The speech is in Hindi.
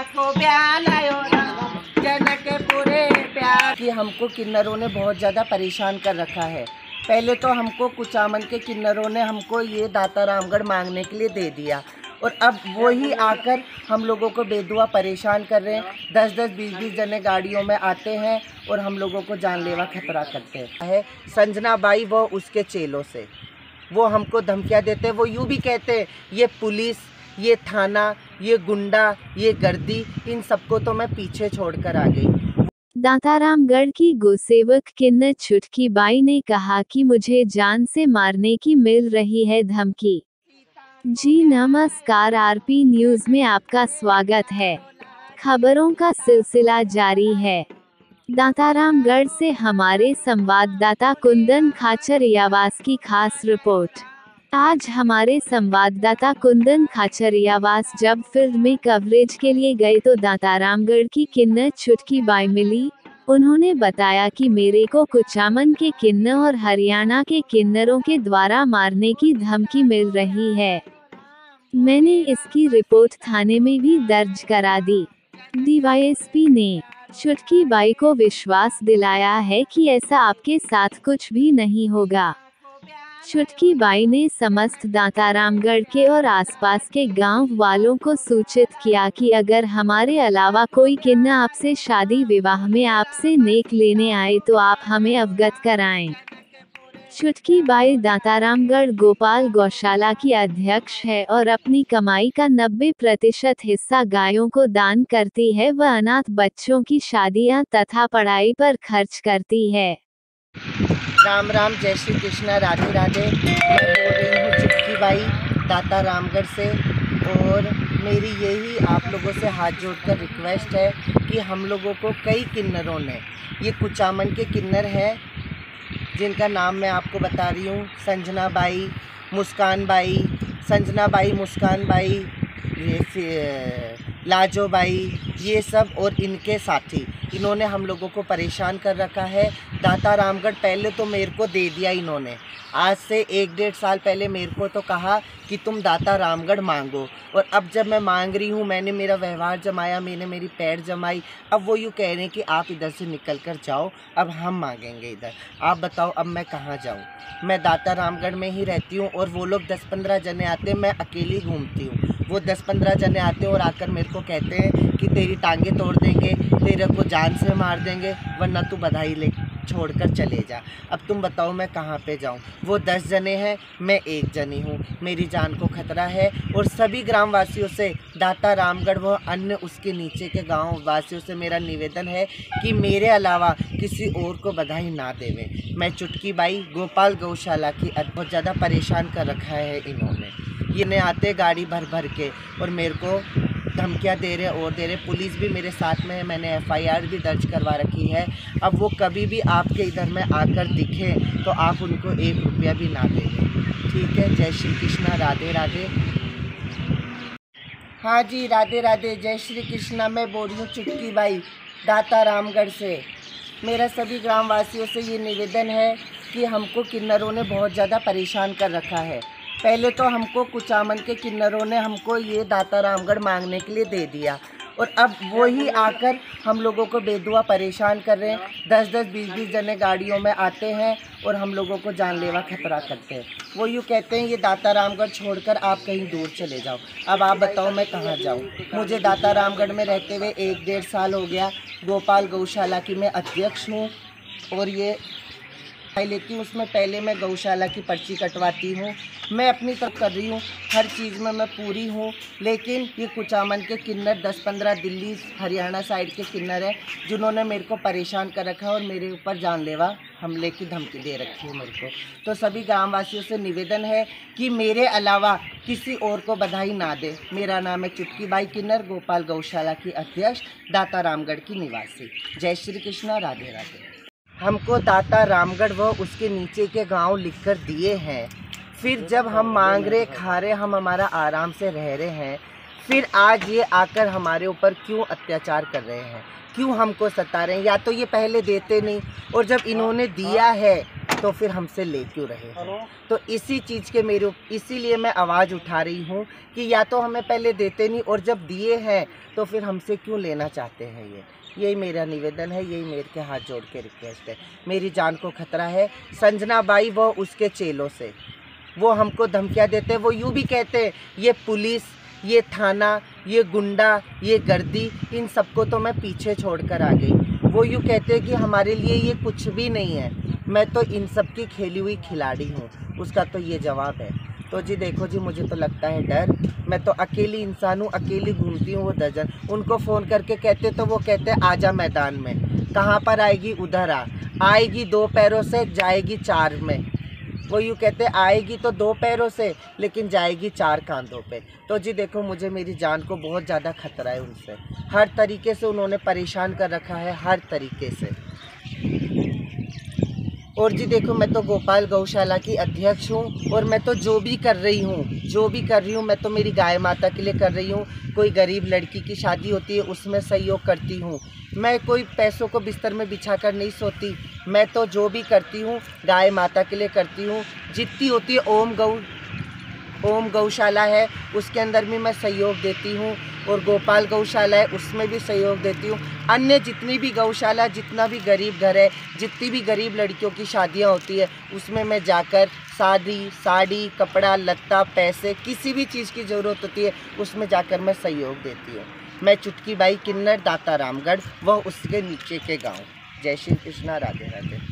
को ब्याह लायो जनकपुरे प्यार। कि हमको किन्नरों ने बहुत ज़्यादा परेशान कर रखा है। पहले तो हमको कुचामन के किन्नरों ने हमको ये दाता रामगढ़ मांगने के लिए दे दिया और अब वही आकर हम लोगों को बेदुआ परेशान कर रहे हैं। 10-10, 20-20 जने गाड़ियों में आते हैं और हम लोगों को जानलेवा खतरा करते हैं। संजना बाई वो उसके चेलों से वो हमको धमकियाँ देते हैं। वो यूँ भी कहते हैं ये पुलिस, ये थाना, ये गुंडा, ये गर्दी, इन सबको तो मैं पीछे छोड़कर आ गई। दातारामगढ़ की गोसेवक किन्नर छुटकी बाई ने कहा कि मुझे जान से मारने की मिल रही है धमकी। जी नमस्कार, आरपी न्यूज में आपका स्वागत है। खबरों का सिलसिला जारी है। दातारामगढ़ से हमारे संवाददाता कुंदन खाचरियावास की खास रिपोर्ट। आज हमारे संवाददाता कुंदन खाचरियावास जब फील्ड में कवरेज के लिए गए तो दातारामगढ़ की किन्नर छुटकी बाई मिली। उन्होंने बताया कि मेरे को कुचामन के किन्नर और हरियाणा के किन्नरों के द्वारा मारने की धमकी मिल रही है। मैंने इसकी रिपोर्ट थाने में भी दर्ज करा दी। डीवाईएसपी ने छुटकी बाई को विश्वास दिलाया है कि ऐसा आपके साथ कुछ भी नहीं होगा। छुटकी बाई ने समस्त दातारामगढ़ के और आसपास के गांव वालों को सूचित किया कि अगर हमारे अलावा कोई किन्नर आपसे शादी विवाह में आपसे नेक लेने आए तो आप हमें अवगत कराएं। छुटकी बाई दातारामगढ़ गोपाल गौशाला की अध्यक्ष है और अपनी कमाई का 90% हिस्सा गायों को दान करती है व अनाथ बच्चों की शादियां तथा पढ़ाई पर खर्च करती है। राम राम, जय श्री कृष्णा, राधे राधे। मैं बोल रही हूँ छुटकी बाई दातारामगढ़ से और मेरी यही आप लोगों से हाथ जोड़कर रिक्वेस्ट है कि हम लोगों को कई किन्नरों ने, ये कुचामन के किन्नर हैं जिनका नाम मैं आपको बता रही हूँ, Sanjana by, Muskan by, Sanjana by, Muskan by, ये लाजो बाई, ये सब और इनके साथी, इन्होंने हम लोगों को परेशान कर रखा है। दातारामगढ़ पहले तो मेरे को दे दिया इन्होंने, आज से 1-1.5 साल पहले मेरे को तो कहा कि तुम दातारामगढ़ मांगो और अब जब मैं मांग रही हूँ, मैंने मेरा व्यवहार जमाया, मैंने मेरी पैर जमाई, अब वो यूँ कह रहे हैं कि आप इधर से निकल कर जाओ, अब हम मांगेंगे इधर। आप बताओ अब मैं कहाँ जाऊँ? मैं दातारामगढ़ में ही रहती हूँ और वो लोग 10-15 जने आते हैं, मैं अकेली घूमती हूँ। वो 10-15 जने आते हैं और आकर मेरे को कहते हैं कि तेरी टांगे तोड़ देंगे, तेरे को जान से मार देंगे, वरना तू बधाई ले छोड़कर चले जा। अब तुम बताओ मैं कहाँ पे जाऊँ? वो 10 जने हैं, मैं 1 जनी हूँ, मेरी जान को खतरा है। और सभी ग्रामवासियों से, दातारामगढ़ व अन्य उसके नीचे के गाँव वासियों से मेरा निवेदन है कि मेरे अलावा किसी और को बधाई ना देवे। मैं छुटकी बाई गोपाल गौशाला की बहुत ज़्यादा परेशान कर रखा है इन्होंने। ये ने आते गाड़ी भर भर के और मेरे को धमकियाँ दे रहे और दे रहे। पुलिस भी मेरे साथ में है, मैंने FIR भी दर्ज करवा रखी है। अब वो कभी भी आपके इधर में आकर दिखे तो आप उनको 1 रुपया भी ना देंगे, ठीक है? जय श्री कृष्णा, राधे राधे। हाँ जी, राधे राधे, जय श्री कृष्णा। मैं बोल रही हूँ छुटकी बाई दातारामगढ़ से। मेरा सभी ग्रामवासियों से ये निवेदन है कि हमको किन्नरों ने बहुत ज़्यादा परेशान कर रखा है। पहले तो हमको कुचामन के किन्नरों ने हमको ये दातारामगढ़ मांगने के लिए दे दिया और अब वही आकर हम लोगों को बेदुआ परेशान कर रहे हैं। 10-10, 20-20 जने गाड़ियों में आते हैं और हम लोगों को जानलेवा खतरा करते हैं। वो यूँ कहते हैं ये दातारामगढ़ छोड़कर आप कहीं दूर चले जाओ। अब आप बताओ मैं कहाँ जाऊँ? मुझे दातारामगढ़ में रहते हुए 1-1.5 साल हो गया। गोपाल गौशाला की मैं अध्यक्ष हूँ और ये लेती हूँ, उसमें पहले मैं गौशाला की पर्ची कटवाती हूँ। मैं अपनी तरफ कर रही हूँ, हर चीज़ में मैं पूरी हूँ, लेकिन ये कुचामन के किन्नर 10-15 दिल्ली हरियाणा साइड के किन्नर हैं जिन्होंने मेरे को परेशान कर रखा है और मेरे ऊपर जानलेवा हमले की धमकी दे रखी है मेरे को। तो सभी ग्रामवासियों से निवेदन है कि मेरे अलावा किसी और को बधाई ना दे। मेरा नाम है छुटकी बाई किन्नर, गोपाल गौशाला की अध्यक्ष, दातारामगढ़ की निवासी। जय श्री कृष्णा, राधे राधे। हमको दातारामगढ़ व उसके नीचे के गांव लिखकर दिए हैं, फिर जब हम मांग रहे, खा रहे, हम हमारा आराम से रह रहे हैं, फिर आज ये आकर हमारे ऊपर क्यों अत्याचार कर रहे हैं, क्यों हमको सता रहे हैं? या तो ये पहले देते नहीं और जब इन्होंने दिया है तो फिर हमसे ले क्यों रहे हैं? तो इसी चीज़ के इसीलिए मैं आवाज़ उठा रही हूँ कि या तो हमें पहले देते नहीं, और जब दिए हैं तो फिर हमसे क्यों लेना चाहते हैं यही मेरा निवेदन है, यही मेरे के हाथ जोड़ के रिक्वेस्ट है। मेरी जान को खतरा है। संजना बाई व उसके चेलों से वो हमको धमकियाँ देते हैं। वो यूँ भी कहते हैं ये पुलिस, ये थाना, ये गुंडा, ये गर्दी, इन सबको तो मैं पीछे छोड़कर आ गई। वो यूँ कहते हैं कि हमारे लिए ये कुछ भी नहीं है। मैं तो इन सब की खेली हुई खिलाड़ी हूँ, उसका तो ये जवाब है। तो जी देखो जी, मुझे तो लगता है डर। मैं तो अकेली इंसान हूँ, अकेली घूमती हूँ। वो दर्जन उनको फ़ोन करके कहते तो वो कहते आजा मैदान में। कहाँ पर आएगी? उधर आएगी 2 पैरों से, जाएगी 4 में। वो यूँ कहते आएगी तो 2 पैरों से, लेकिन जाएगी 4 कांधों पे। तो जी देखो, मुझे मेरी जान को बहुत ज़्यादा खतरा है उनसे। हर तरीके से उन्होंने परेशान कर रखा है, हर तरीके से। और जी देखो, मैं तो गोपाल गौशाला की अध्यक्ष हूँ, और मैं तो जो भी कर रही हूँ मैं तो मेरी गाय माता के लिए कर रही हूँ। कोई गरीब लड़की की शादी होती है, उसमें सहयोग करती हूँ। मैं कोई पैसों को बिस्तर में बिछा कर नहीं सोती। मैं तो जो भी करती हूँ गाय माता के लिए करती हूँ। जितनी होती है ओम गौशाला है, उसके अंदर भी मैं सहयोग देती हूँ, और गोपाल गौशाला है, उसमें भी सहयोग देती हूँ। अन्य जितनी भी गौशाला, जितना भी गरीब घर है, जितनी भी गरीब लड़कियों की शादियाँ होती है, उसमें मैं जाकर साड़ी, कपड़ा लत्ता, पैसे, किसी भी चीज़ की ज़रूरत होती है, उसमें जाकर मैं सहयोग देती हूँ। मैं चुटकी बाई किन्नर, दाता रामगढ़ व उसके नीचे के गाँव। जय श्री कृष्णा, राधे राधे।